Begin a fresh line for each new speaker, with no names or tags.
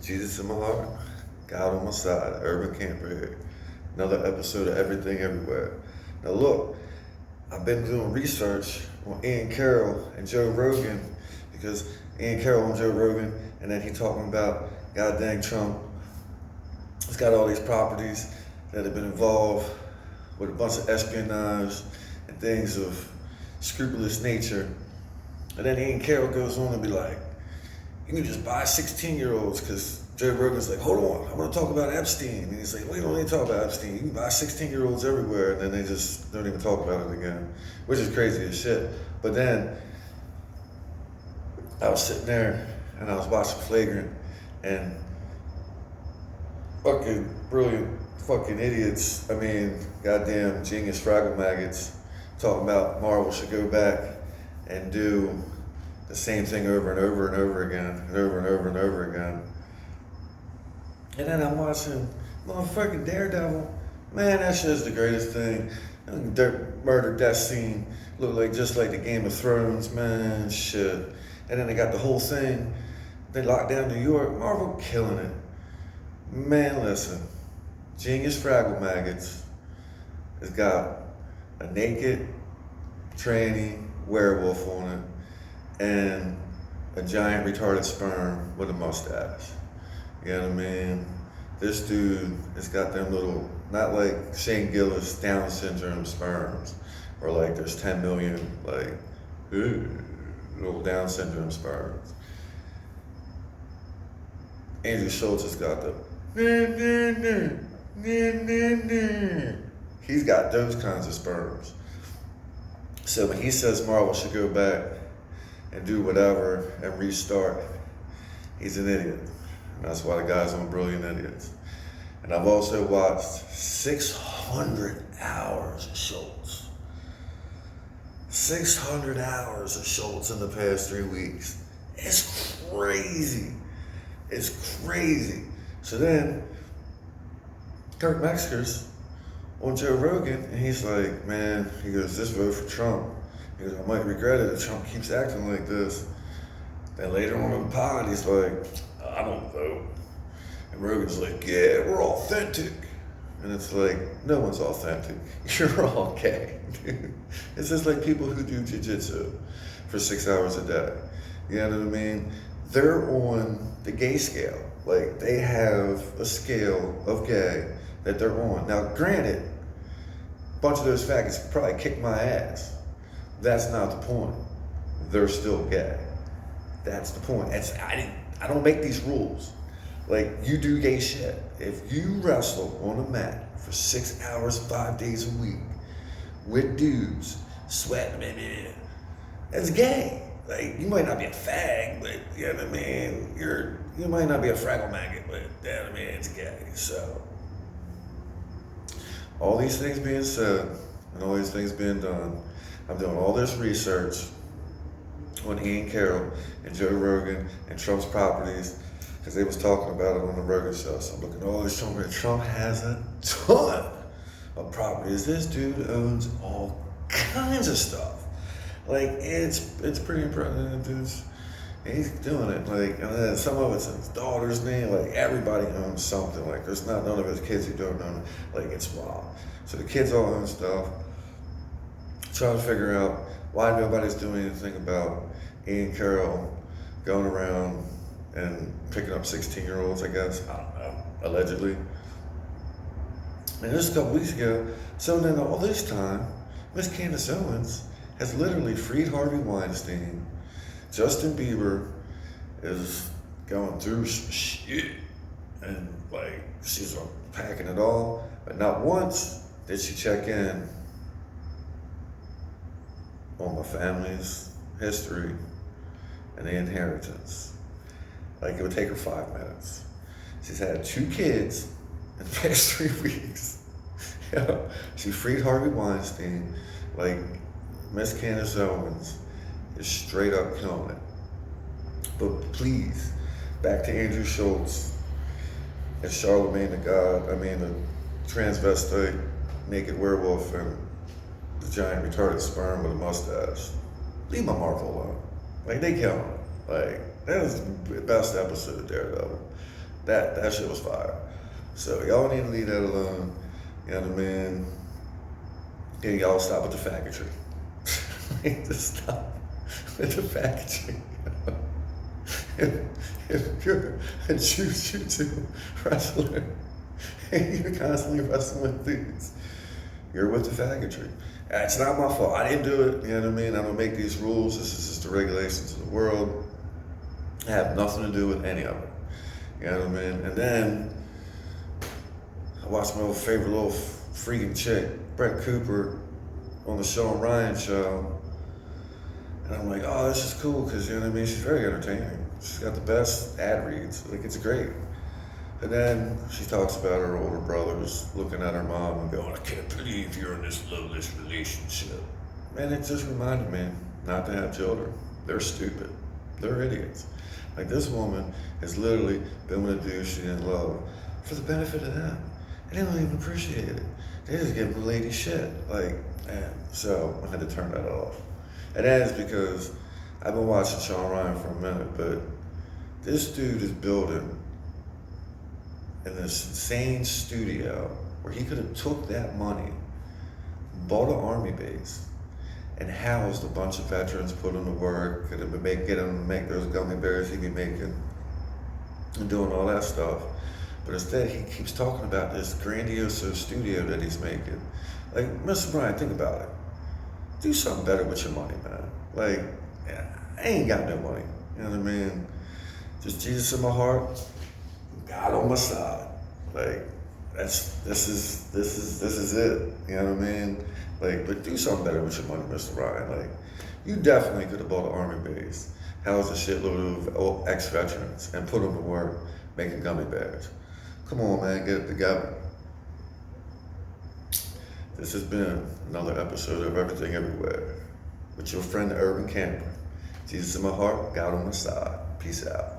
Jesus in my heart, God on my side, Urban Camper here. Another episode of Everything Everywhere. Now look, I've been doing research on Ian Carroll and Joe Rogan because Ian Carroll and Joe Rogan, and then he talking about God dang Trump. He's got all these properties that have been involved with a bunch of espionage and things of scrupulous nature. And then Ian Carroll goes on to be like, you can just buy 16-year-olds because Joe Rogan's like, hold on, I want to talk about Epstein. And he's like, we don't need to talk about Epstein. You can buy 16-year-olds everywhere. And then they just don't even talk about it again, which is crazy as shit. But then I was sitting there and I was watching Flagrant and fucking brilliant fucking idiots. I mean, goddamn genius fraggle maggots talking about Marvel should go back and do the same thing over and over and over again, and over and over and over again. And then I'm watching motherfucking Daredevil. Man, that shit is the greatest thing. Murder death scene looked like just like the Game of Thrones, man, shit. And then they got the whole thing. They locked down New York. Marvel killing it. Man, listen. Genius Fraggle Maggots has got a naked tranny werewolf on it and a giant retarded sperm with a mustache. You know what I mean? This dude has got them little, not like Shane Gillis Down syndrome sperms, or like there's 10 million like little Down syndrome sperms. Andrew Schultz has got the he's got those kinds of sperms. So when he says Marvel should go back and do whatever and restart, he's an idiot. And that's why the guy's on Brilliant Idiots. And I've also watched 600 hours of Schultz. 600 hours of Schultz in the past 3 weeks. It's crazy. It's crazy. So then, Kirk Metzger's on Joe Rogan, and he's like, man, he goes, this vote for Trump. He goes, I might regret it if Trump keeps acting like this. Then later on in the pod, he's like, I don't vote. And Rogan's like, yeah, we're authentic. And it's like, no one's authentic. You're all gay, dude. It's just like people who do jiu-jitsu for 6 hours a day. You know what I mean? They're on the gay scale. Like, they have a scale of gay that they're on. Now, granted, a bunch of those faggots probably kick my ass. That's not the point. They're still gay. That's the point. I don't make these rules. Like, you do gay shit. If you wrestle on a mat for 6 hours, 5 days a week with dudes sweating, that's gay. Like, you might not be a fag, but you know what I mean? You might not be a fraggle maggot, but you know what I mean? It's gay. So, all these things being said and all these things being done, I'm doing all this research on Ian Carroll and Joe Rogan and Trump's properties because they was talking about it on the Rogan show. So I'm looking at all this Trump. Trump has a ton of properties. This dude owns all kinds of stuff. Like, it's pretty impressive. He's doing it. Like, and then some of it's his daughter's name. Like, everybody owns something. Like, there's not none of his kids who don't own it. Like, it's wild. So the kids all own stuff. Trying to figure out why nobody's doing anything about Ian Carroll going around and picking up 16-year-olds, I guess. I don't know. Allegedly. And just a couple weeks ago, so then all this time, Miss Candace Owens has literally freed Harvey Weinstein. Justin Bieber is going through some shit. And, like, she's packing it all. But not once did she check in on my family's history and the inheritance. Like, it would take her 5 minutes. She's had 2 kids in the past 3 weeks. You know, she freed Harvey Weinstein. Like, Miss Candace Owens is straight up killing it. But please, back to Andrew Schultz and Charlemagne the God, the transvestite naked werewolf and the giant retarded sperm with a mustache. Leave my Marvel alone. Like, they kill him. Like, that was the best episode of Daredevil. That shit was fire. So y'all need to leave that alone. You know what I mean? Yeah, y'all stop with the faggotry. Just stop with the faggotry. if you're a jiu-jitsu wrestler and you're constantly wrestling with dudes, you're with the faggotry. It's not my fault. I didn't do it. You know what I mean? I don't make these rules. This is just the regulations of the world. I have nothing to do with any of it. You know what I mean? And then I watched my old favorite little freaking chick, Brett Cooper, on the Sean Ryan show. And I'm like, oh, this is cool, because, you know what I mean? She's very entertaining. She's got the best ad reads. Like, it's great. And then she talks about her older brothers looking at her mom and going, I can't believe you're in this loveless relationship. And it just reminded me not to have children. They're stupid. They're idiots. Like, this woman has literally been with a dude she didn't love for the benefit of them. And they don't even appreciate it. They just give the lady shit. Like, and so I had to turn that off. And that is because I've been watching Sean Ryan for a minute, but this dude is building in this insane studio where he could have took that money, bought an army base, and housed a bunch of veterans, put them to work, could have been get them to make those gummy bears he'd be making and doing all that stuff. But instead, he keeps talking about this grandiose studio that he's making. Like, Mr. Bryan, think about it. Do something better with your money, man. Like, I ain't got no money. You know what I mean? Just Jesus in my heart, God on my side. Like, this is it. You know what I mean? Like, but do something better with your money, Mr. Ryan. Like, you definitely could have bought an army base, housed a shitload of old ex-veterans, and put them to work making gummy bears. Come on, man, get it together. This has been another episode of Everything Everywhere with your friend, the Urban Camper. Jesus in my heart, God on my side. Peace out.